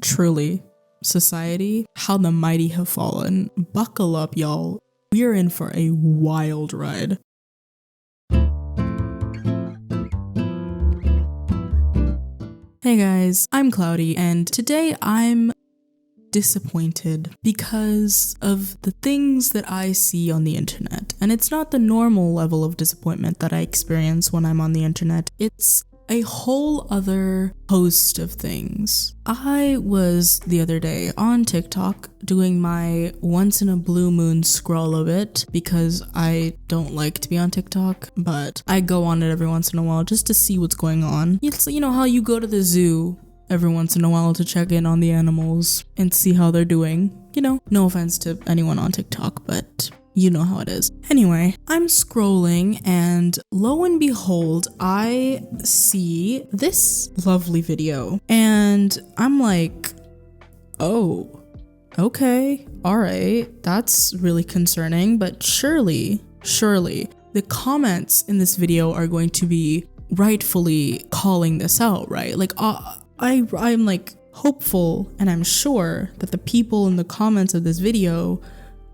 Truly, society, how the mighty have fallen. Buckle up, y'all. We are in for a wild ride. Hey guys, I'm Cloudy, and today I'm disappointed because of the things that I see on the internet. And it's not the normal level of disappointment that I experience when I'm on the internet. It's a whole other host of things. I was the other day on TikTok doing my once in a blue moon scroll of it because I don't like to be on TikTok, but I go on it every once in a while just to see what's going on. It's, you know how you go to the zoo every once in a while to check in on the animals and see how they're doing. You know, no offense to anyone on TikTok, but you know how it is. Anyway, I'm scrolling and lo and behold, I see this lovely video and I'm like, oh, okay, all right, that's really concerning, but surely the comments in this video are going to be rightfully calling this out, right? Like, I'm like hopeful and I'm sure that the people in the comments of this video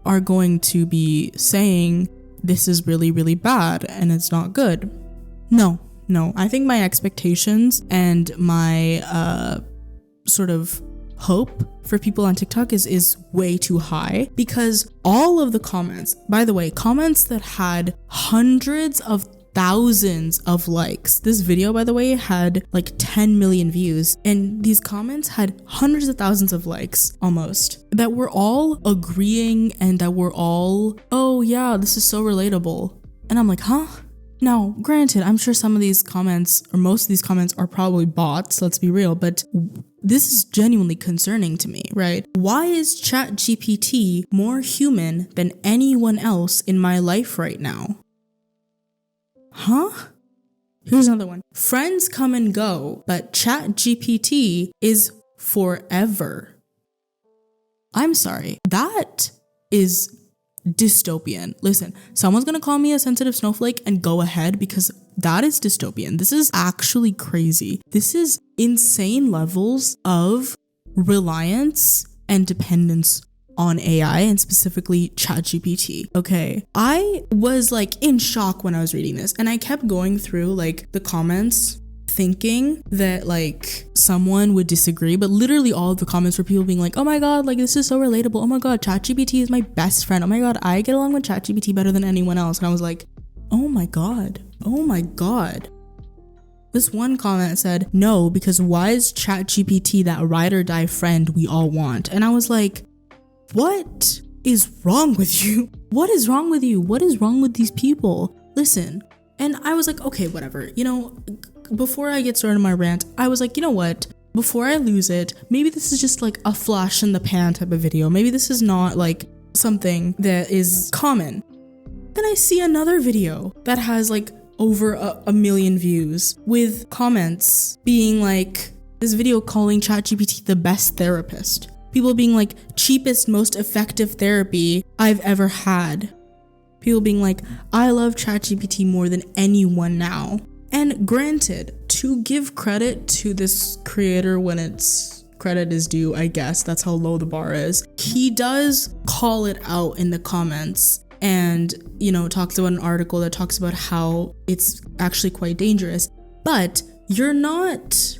are going to be saying this is really, really bad and it's not good. No, I think my expectations and my sort of hope for people on TikTok is way too high, because all of the comments, by the way, comments that had hundreds of thousands of likes. This video, by the way, had like 10 million views, and these comments had hundreds of thousands of likes almost, that were all agreeing and that were all, oh yeah, this is so relatable. And I'm like, huh? Now, granted, I'm sure some of these comments, or most of these comments, are probably bots, let's be real, but this is genuinely concerning to me, right? Why is ChatGPT more human than anyone else in my life right now? Huh? Here's another one. Friends come and go, but ChatGPT is forever. I'm sorry. That is dystopian. Listen, someone's gonna call me a sensitive snowflake, and go ahead, because that is dystopian. This is actually crazy. This is insane levels of reliance and dependence on AI, and specifically ChatGPT. Okay, I was like in shock when I was reading this, and I kept going through like the comments thinking that like someone would disagree, but literally all of the comments were people being like, oh my god, like this is so relatable, oh my god, ChatGPT is my best friend, oh my god, I get along with ChatGPT better than anyone else. And I was like, oh my god. This one comment said, no, because why is ChatGPT that ride or die friend we all want? And I was like, what is wrong with you? What is wrong with you? What is wrong with these people? Listen. And I was like, okay, whatever. You know, before I get started on my rant, I was like, you know what? Before I lose it, maybe this is just like a flash in the pan type of video. Maybe this is not like something that is common. Then I see another video that has like over a million views with comments being like, this video calling ChatGPT the best therapist. People being like, cheapest, most effective therapy I've ever had. People being like, I love ChatGPT more than anyone now. And granted, to give credit to this creator when it's credit is due, I guess, that's how low the bar is. He does call it out in the comments and, you know, talks about an article that talks about how it's actually quite dangerous. But you're not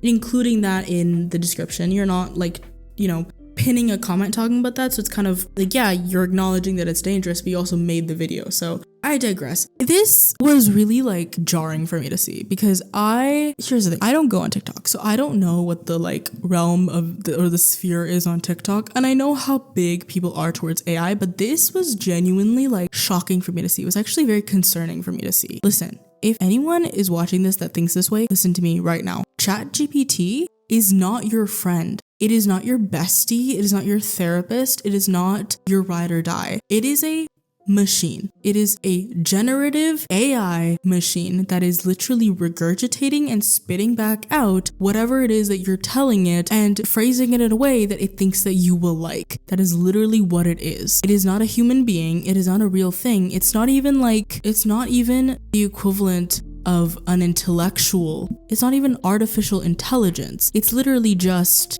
including that in the description. You're not like, you know, pinning a comment talking about that. So it's kind of like, yeah, you're acknowledging that it's dangerous, but you also made the video. So I digress. This was really like jarring for me to see, because here's the thing, I don't go on TikTok, so I don't know what the like realm of the sphere is on TikTok. And I know how big people are towards AI, but this was genuinely like shocking for me to see. It was actually very concerning for me to see. Listen, if anyone is watching this that thinks this way, listen to me right now. ChatGPT is not your friend. It is not your bestie. It is not your therapist. It is not your ride or die. It is a machine. It is a generative AI machine that is literally regurgitating and spitting back out whatever it is that you're telling it and phrasing it in a way that it thinks that you will like. That is literally what it is. It is not a human being. It is not a real thing. It's not even the equivalent of an intellectual. It's not even artificial intelligence. It's literally just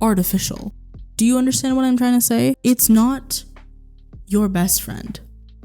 artificial. Do you understand what I'm trying to say? It's not your best friend.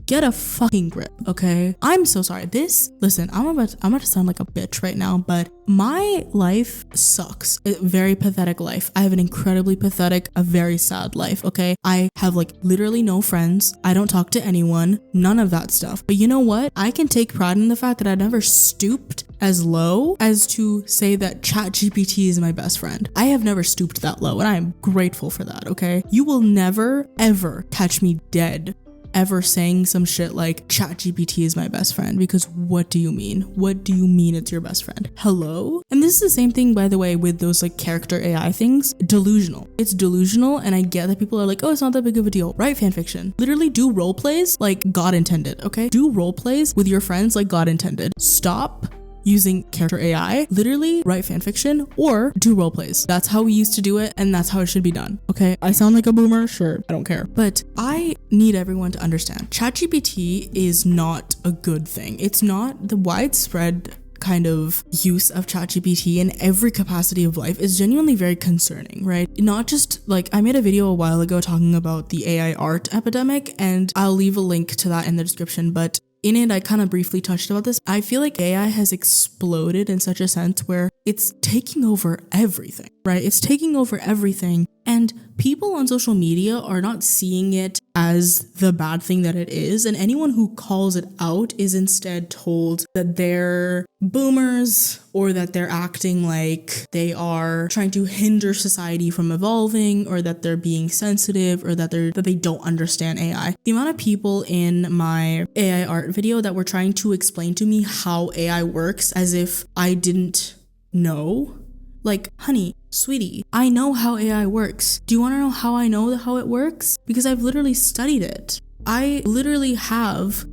Get a fucking grip, okay? I'm so sorry. Listen, I'm about to sound like a bitch right now, but my life sucks. A very pathetic life. I have an incredibly pathetic, a very sad life, okay? I have like literally no friends. I don't talk to anyone. None of that stuff. But you know what? I can take pride in the fact that I never stooped as low as to say that ChatGPT is my best friend. I have never stooped that low, and I am grateful for that, okay? You will never, ever catch me dead ever saying some shit like ChatGPT is my best friend, because what do you mean? What do you mean it's your best friend? Hello? And this is the same thing, by the way, with those like character AI things. Delusional. It's delusional, and I get that people are like, oh, it's not that big of a deal. Write fan fiction. Literally do role plays like God intended, okay? Do role plays with your friends like God intended. Stop using character AI, literally write fanfiction or do role plays. That's how we used to do it, and that's how it should be done. Okay, I sound like a boomer, sure, I don't care. But I need everyone to understand, ChatGPT is not a good thing. It's not the widespread kind of use of ChatGPT in every capacity of life is genuinely very concerning, right? Not just like, I made a video a while ago talking about the AI art epidemic, and I'll leave a link to that in the description, but in it, I kind of briefly touched about this. I feel like AI has exploded in such a sense where it's taking over everything, right? It's taking over everything. And people on social media are not seeing it as the bad thing that it is. And anyone who calls it out is instead told that they're boomers, or that they're acting like they are trying to hinder society from evolving, or that they're being sensitive, or that they don't understand AI. The amount of people in my AI art video that were trying to explain to me how AI works as if I didn't know. Like, honey, sweetie, I know how AI works. Do you want to know how I know how it works? Because I've literally studied it. I literally have,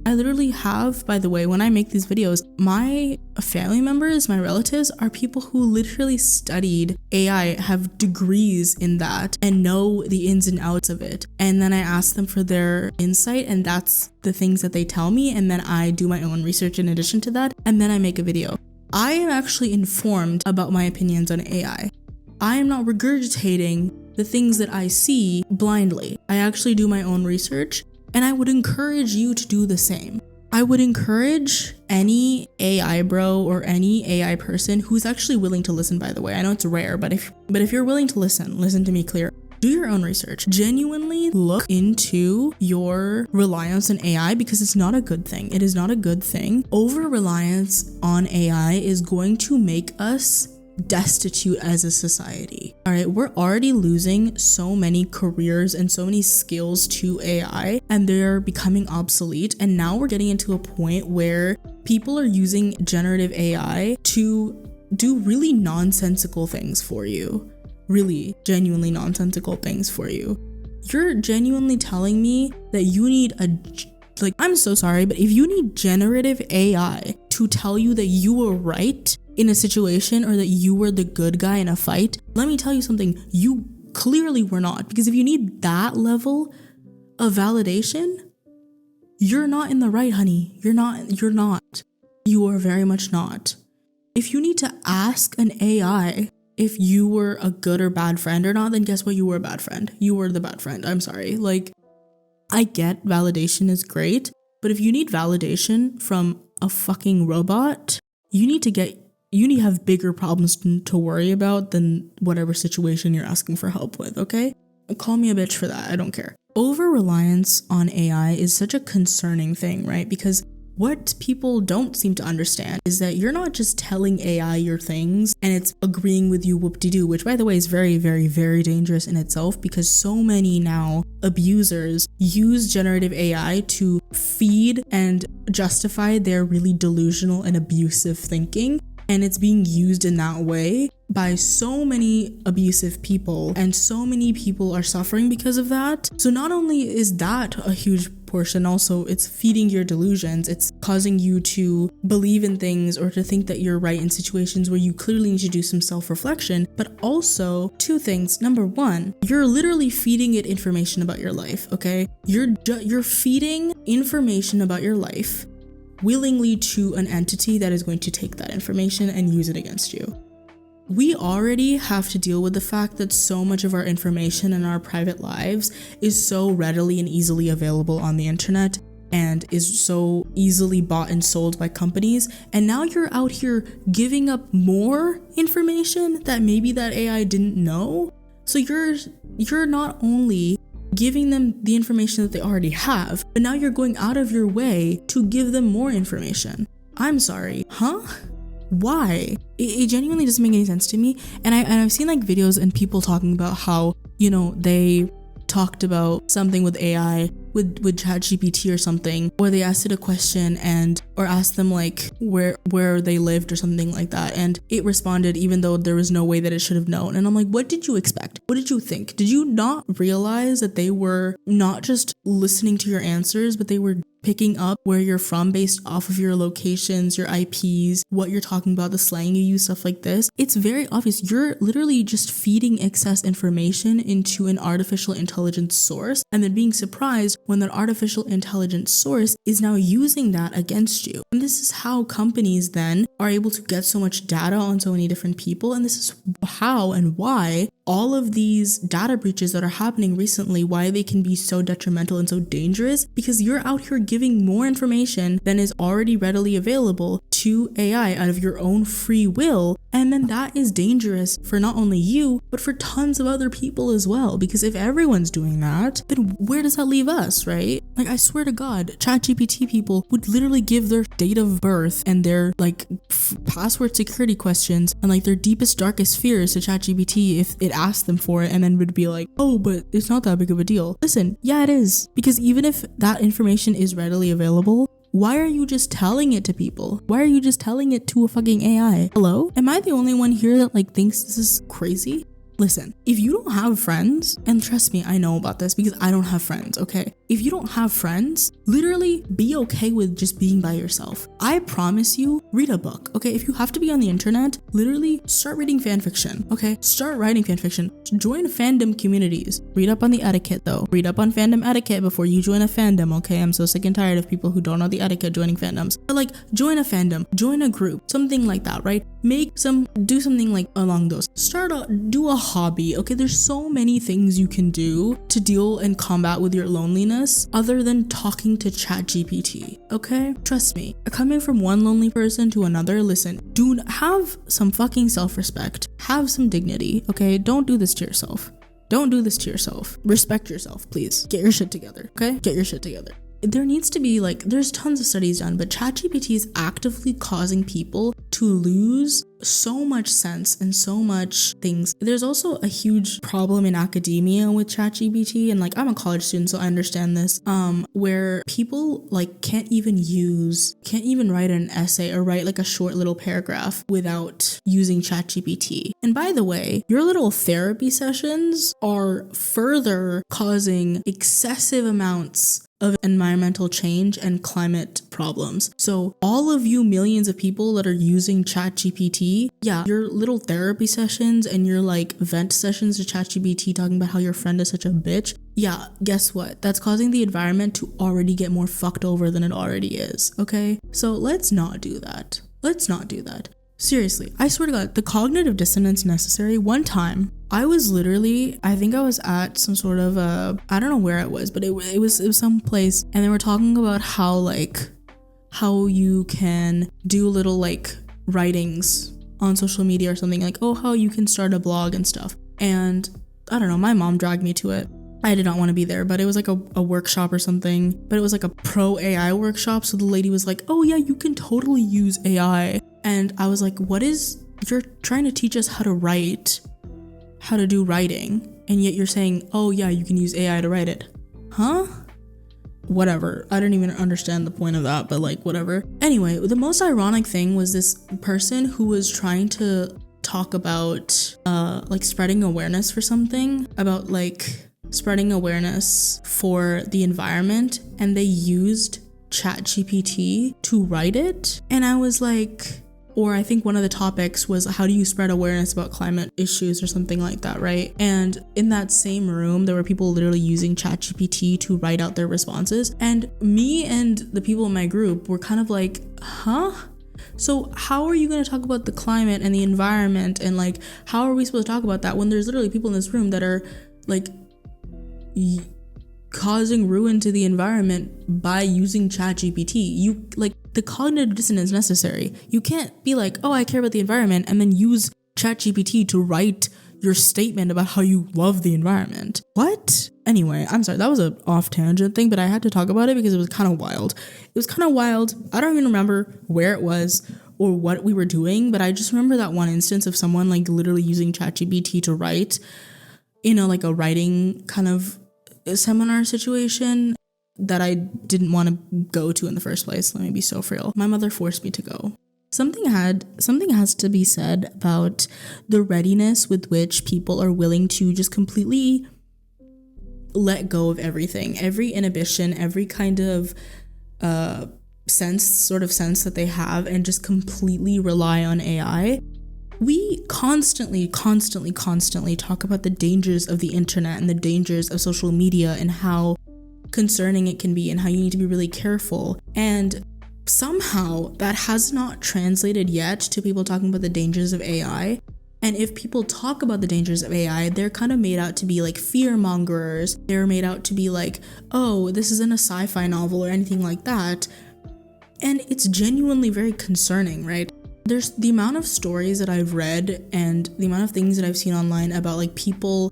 by the way, when I make these videos, my family members, my relatives are people who literally studied AI, have degrees in that, and know the ins and outs of it. And then I ask them for their insight, and that's the things that they tell me. And then I do my own research in addition to that, and then I make a video. I am actually informed about my opinions on AI. I am not regurgitating the things that I see blindly. I actually do my own research, and I would encourage you to do the same. I would encourage any AI bro or any AI person who's actually willing to listen, by the way. I know it's rare, but if you're willing to listen to me clear. Do your own research. Genuinely look into your reliance on AI, because it's not a good thing. It is not a good thing. Over-reliance on AI is going to make us destitute as a society. All right, we're already losing so many careers and so many skills to AI, and they're becoming obsolete. And now we're getting into a point where people are using generative AI to do really nonsensical things for you. Really genuinely nonsensical things for you. You're genuinely telling me that you need I'm so sorry, but if you need generative AI to tell you that you were right in a situation, or that you were the good guy in a fight, let me tell you something, you clearly were not. Because if you need that level of validation, you're not in the right, honey. You're not. You are very much not. If you need to ask an AI if you were a good or bad friend or not, then guess what? You were a bad friend. You were the bad friend. I'm sorry. Like, I get validation is great, but if you need validation from a fucking robot, you need to have bigger problems to worry about than whatever situation you're asking for help with, okay? Call me a bitch for that. I don't care. Over-reliance on AI is such a concerning thing, right? Because what people don't seem to understand is that you're not just telling AI your things and it's agreeing with you whoop-de-doo, which by the way is very, very, very dangerous in itself, because so many now abusers use generative AI to feed and justify their really delusional and abusive thinking. And it's being used in that way by so many abusive people, and so many people are suffering because of that. So not only is that a huge portion, also it's feeding your delusions. It's causing you to believe in things or to think that you're right in situations where you clearly need to do some self-reflection. But also two things. Number one, you're literally feeding it information about your life, okay? You're feeding information about your life willingly to an entity that is going to take that information and use it against you. We already have to deal with the fact that so much of our information and our private lives is so readily and easily available on the internet and is so easily bought and sold by companies. And now you're out here giving up more information that maybe that AI didn't know. So you're not only giving them the information that they already have, but now you're going out of your way to give them more information. I'm sorry, huh? Why? It genuinely doesn't make any sense to me. And I've seen like videos and people talking about how, they talked about something with AI, with chatgpt or something, or they asked it a question or asked them like where they lived or something like that, and it responded even though there was no way that it should have known. And I'm like, what did you expect? What did you think? Did you not realize that they were not just listening to your answers, but they were picking up where you're from based off of your locations, your IPs, what you're talking about, the slang you use, stuff like this? It's very obvious. You're literally just feeding excess information into an artificial intelligence source and then being surprised when that artificial intelligence source is now using that against you. And this is how companies then are able to get so much data on so many different people. And this is how and why all of these data breaches that are happening recently, why they can be so detrimental and so dangerous, because you're out here giving more information than is already readily available to AI out of your own free will. And then that is dangerous for not only you, but for tons of other people as well. Because if everyone's doing that, then where does that leave us, right? Like, I swear to God, ChatGPT people would literally give their date of birth and their password security questions and like their deepest, darkest fears to ChatGPT if it asked them for it, and then would be like, oh, but it's not that big of a deal. Listen, yeah, it is. Because even if that information is readily available, why are you just telling it to people? Why are you just telling it to a fucking AI? Hello? Am I the only one here that like thinks this is crazy? Listen, if you don't have friends, and trust me, I know about this because I don't have friends, okay? If you don't have friends, literally be okay with just being by yourself. I promise you, read a book, okay? If you have to be on the internet, literally start reading fan fiction, okay? Start writing fan fiction. Join fandom communities. Read up on the etiquette though. Read up on fandom etiquette before you join a fandom, okay? I'm so sick and tired of people who don't know the etiquette joining fandoms. But like, join a fandom, join a group, something like that, right? Do something like along those. Do a hobby, okay? There's so many things you can do to deal and combat with your loneliness other than talking to ChatGPT, okay? Trust me, coming from one lonely person to another, listen, have some fucking self-respect, have some dignity, okay? Don't do this to yourself. Don't do this to yourself. Respect yourself, please. Get your shit together, okay? Get your shit together. There needs to be there's tons of studies done, but ChatGPT is actively causing people to lose so much sense and so much things. There's also a huge problem in academia with ChatGPT, and I'm a college student, so I understand this, where people can't even write an essay or write a short little paragraph without using ChatGPT. And by the way, your little therapy sessions are further causing excessive amounts of environmental change and climate problems. So all of you millions of people that are using ChatGPT, yeah, your little therapy sessions and your vent sessions to ChatGPT talking about how your friend is such a bitch, yeah, guess what? That's causing the environment to already get more fucked over than it already is, okay? So let's not do that. Let's not do that. Seriously, I swear to God, the cognitive dissonance necessary. One time, I think I was at some sort of I don't know where it was, but it was some place, and they were talking about how you can do little writings on social media or something, how you can start a blog and stuff. And I don't know, my mom dragged me to it. I did not want to be there, but it was a workshop or something, but it was a pro AI workshop. So the lady was like, oh yeah, you can totally use AI. And I was like, you're trying to teach us how to do writing, and yet you're saying, oh yeah, you can use AI to write it. Huh? Whatever. I didn't even understand the point of that, but whatever. Anyway, the most ironic thing was this person who was trying to talk about spreading awareness for something, about spreading awareness for the environment, and they used ChatGPT to write it. And I was or I think one of the topics was, how do you spread awareness about climate issues or something like that, right? And in that same room, there were people literally using ChatGPT to write out their responses. And me and the people in my group were kind of huh? So how are you going to talk about the climate and the environment, and like how are we supposed to talk about that when there's literally people in this room that are like causing ruin to the environment by using ChatGPT? You like, the cognitive dissonance necessary. You can't be like, oh, I care about the environment, and then use ChatGPT to write your statement about how you love the environment. What? Anyway, I'm sorry, that was an off tangent thing, but I had to talk about it because it was kind of wild. It was kind of wild. I don't even remember where it was or what we were doing, but I just remember that one instance of someone like literally using ChatGPT to write, like a writing kind of seminar situation that I didn't want to go to in the first place. Let me be so real. My mother forced me to go. Something has to be said about the readiness with which people are willing to just completely let go of everything, every inhibition, every kind of sense that they have, and just completely rely on AI. We constantly talk about the dangers of the internet and the dangers of social media and how concerning it can be and how you need to be really careful. And somehow that has not translated yet to people talking about the dangers of AI. And if people talk about the dangers of AI, they're kind of made out to be like fear mongers. They're made out to be like, oh, this isn't a sci-fi novel or anything like that. And it's genuinely very concerning, right? There's the amount of stories that I've read and the amount of things that I've seen online about like people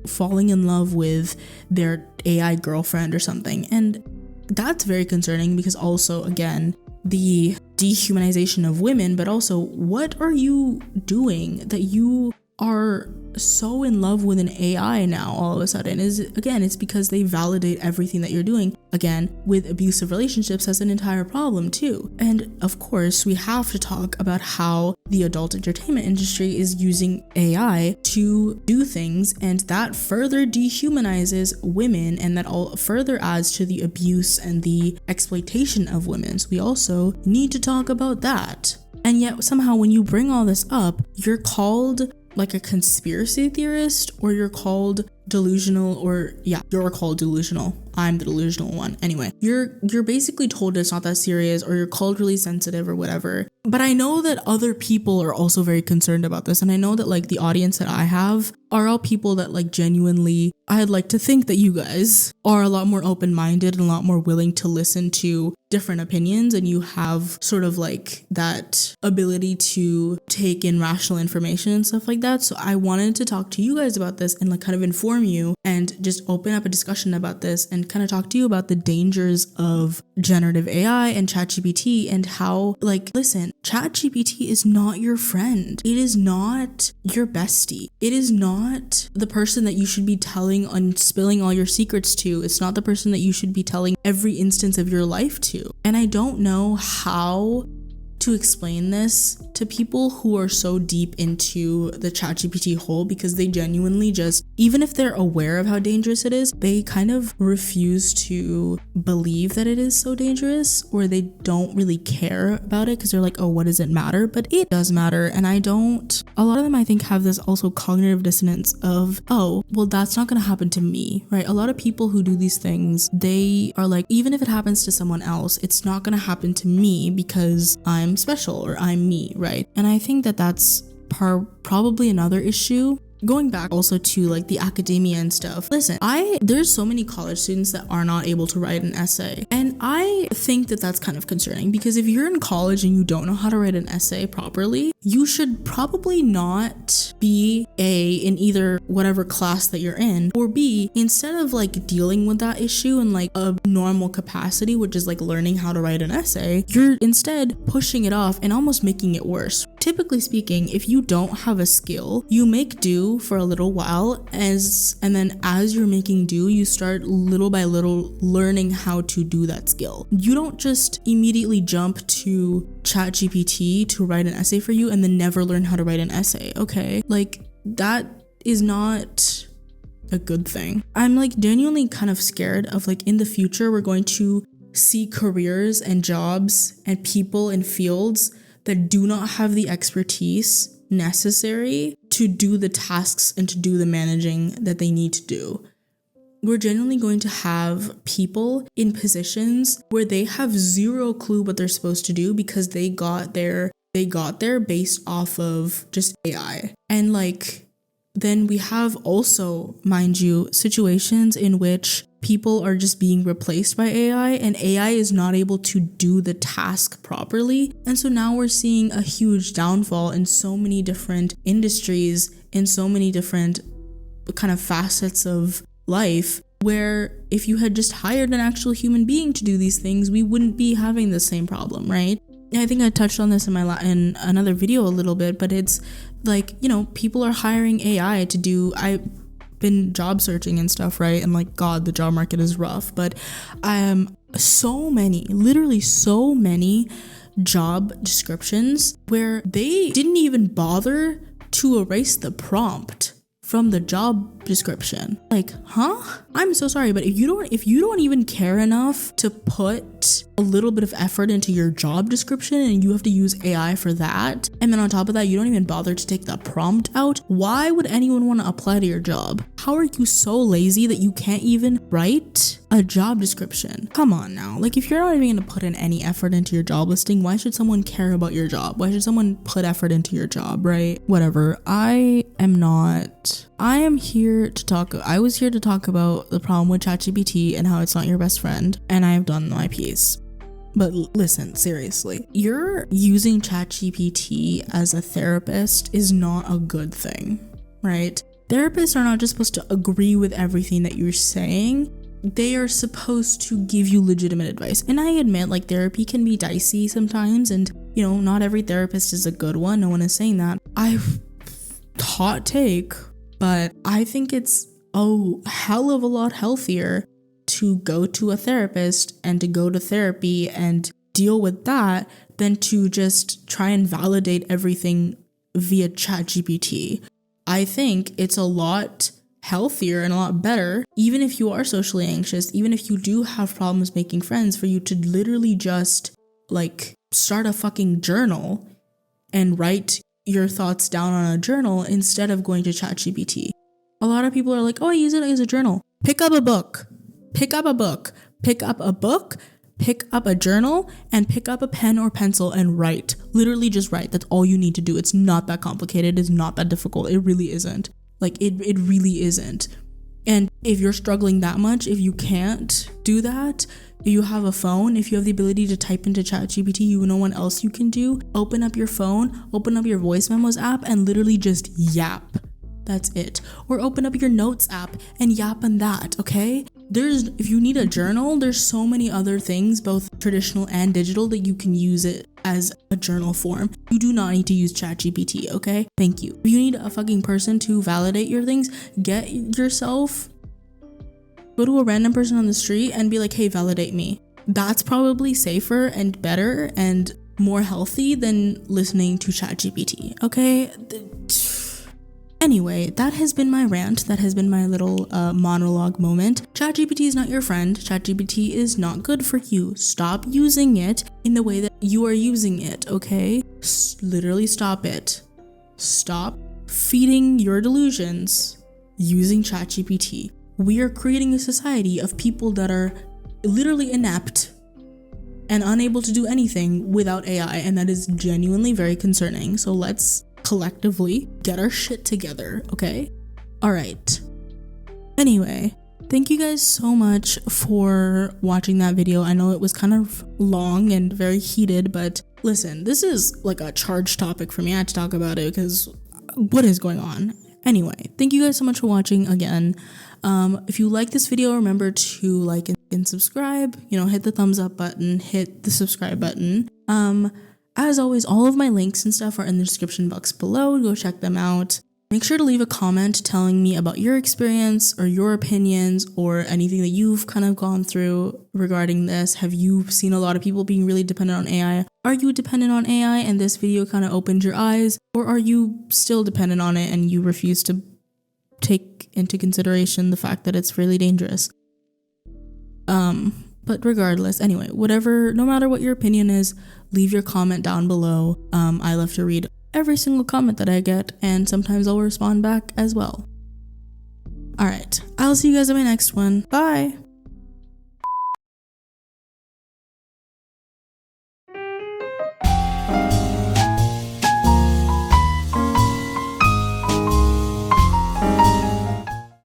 falling in love with their AI girlfriend or something. And that's very concerning because also, again, the dehumanization of women, but also what are you doing that you are so in love with an AI now all of a sudden? It's because they validate everything that you're doing. Again, with abusive relationships, that's an entire problem too. And of course, we have to talk about how the adult entertainment industry is using AI to do things, and that further dehumanizes women, and that all further adds to the abuse and the exploitation of women. So we also need to talk about that. And yet somehow when you bring all this up, you're called like a conspiracy theorist, or you're called delusional, you're called delusional. I'm the delusional one. Anyway, you're basically told it's not that serious, or you're called really sensitive or whatever. But I know that other people are also very concerned about this. And I know that like the audience that I have are all people that like genuinely, I'd like to think that you guys are a lot more open-minded and a lot more willing to listen to different opinions, and you have sort of like that ability to take in rational information and stuff like that. So I wanted to talk to you guys about this and like kind of inform you and just open up a discussion about this and kind of talk to you about the dangers of generative AI and ChatGPT, and how, like, listen, ChatGPT is not your friend. It is not your bestie. It is not the person that you should be telling and spilling all your secrets to. It's not the person that you should be telling every instance of your life to. And I don't know how to explain this to people who are so deep into the ChatGPT hole, because they genuinely just, even if they're aware of how dangerous it is, they kind of refuse to believe that it is so dangerous, or they don't really care about it because they're like, oh, what does it matter? But it does matter. And a lot of them I think have this also cognitive dissonance of, oh, well, that's not going to happen to me, right? A lot of people who do these things, they are like, even if it happens to someone else, it's not going to happen to me because I'm special or I'm me, right? And I think that that's probably another issue. Going back also to like the academia and stuff. Listen, there's so many college students that are not able to write an essay. And I think that that's kind of concerning, because if you're in college and you don't know how to write an essay properly, you should probably not be in either whatever class that you're in, or B, instead of like dealing with that issue in like a normal capacity, which is like learning how to write an essay, you're instead pushing it off and almost making it worse. Typically speaking, if you don't have a skill, you make do for a little while, and then as you're making do, you start little by little learning how to do that skill. You don't just immediately jump to ChatGPT to write an essay for you and then never learn how to write an essay, okay? Like, that is not a good thing. I'm like genuinely kind of scared of like in the future we're going to see careers and jobs and people in fields that do not have the expertise necessary to do the tasks and to do the managing that they need to do. we're genuinely going to have people in positions where they have zero clue what they're supposed to do because they got there based off of just AI. And like, then we have also, mind you, situations in which people are just being replaced by AI and AI is not able to do the task properly. And so now we're seeing a huge downfall in so many different industries, in so many different kind of facets of life, where if you had just hired an actual human being to do these things, we wouldn't be having the same problem, right? And I think I touched on this in another video a little bit, but it's like, you know, people are hiring AI to do, I've been job searching and stuff, right? And like, God, the job market is rough, but literally so many job descriptions where they didn't even bother to erase the prompt from the job description. Like, huh? I'm so sorry, but if you don't even care enough to put a little bit of effort into your job description and you have to use AI for that, and then on top of that, you don't even bother to take the prompt out, why would anyone want to apply to your job? How are you so lazy that you can't even write a job description? Come on now. Like, if you're not even gonna put in any effort into your job listing, why should someone care about your job? Why should someone put effort into your job, right? Whatever. I was here to talk about the problem with ChatGPT and how it's not your best friend, and I have done my piece. But listen, seriously, you're using ChatGPT as a therapist is not a good thing, right? Therapists are not just supposed to agree with everything that you're saying. They are supposed to give you legitimate advice. And I admit, like, therapy can be dicey sometimes, and, you know, not every therapist is a good one. No one is saying that. Hot take, but I think it's a hell of a lot healthier to go to a therapist and to go to therapy and deal with that than to just try and validate everything via ChatGPT. I think it's a lot healthier and a lot better, even if you are socially anxious, even if you do have problems making friends, for you to literally just like start a fucking journal and write your thoughts down on a journal instead of going to ChatGPT. A lot of people are like, oh, I use it as a journal. Pick up a book, pick up a journal, and pick up a pen or pencil and write. Literally just write. That's all you need to do. It's not that complicated. It's not that difficult. It really isn't. Like, it really isn't. And if you're struggling that much, if you can't do that, if you have a phone, if you have the ability to type into ChatGPT, you know what else you can do? Open up your phone, open up your voice memos app, and literally just yap. That's it. Or open up your notes app and yap on that, okay? If you need a journal, there's so many other things, both traditional and digital, that you can use it as a journal form. You do not need to use ChatGPT, okay? Thank you. If you need a fucking person to validate your things, go to a random person on the street and be like, hey, validate me. That's probably safer and better and more healthy than listening to ChatGPT, okay? Anyway, that has been my rant. That has been my little monologue moment. ChatGPT is not your friend. ChatGPT is not good for you. Stop using it in the way that you are using it, okay? Literally stop it. Stop feeding your delusions using ChatGPT. We are creating a society of people that are literally inept and unable to do anything without AI, and that is genuinely very concerning. So let's collectively get our shit together, okay? All right. Anyway, thank you guys so much for watching that video. I know it was kind of long and very heated, but listen, this is like a charged topic for me. I had to talk about it because what is going on? Anyway, thank you guys so much for watching again. If you like this video, remember to like and subscribe, hit the thumbs up button, hit the subscribe button. As always, all of my links and stuff are in the description box below. Go check them out. Make sure to leave a comment telling me about your experience or your opinions or anything that you've kind of gone through regarding this. Have you seen a lot of people being really dependent on AI? Are you dependent on AI and this video kind of opened your eyes? Or are you still dependent on it and you refuse to take into consideration the fact that it's really dangerous? But regardless, anyway, no matter what your opinion is, leave your comment down below. I love to read every single comment that I get, and sometimes I'll respond back as well. Alright, I'll see you guys in my next one. Bye!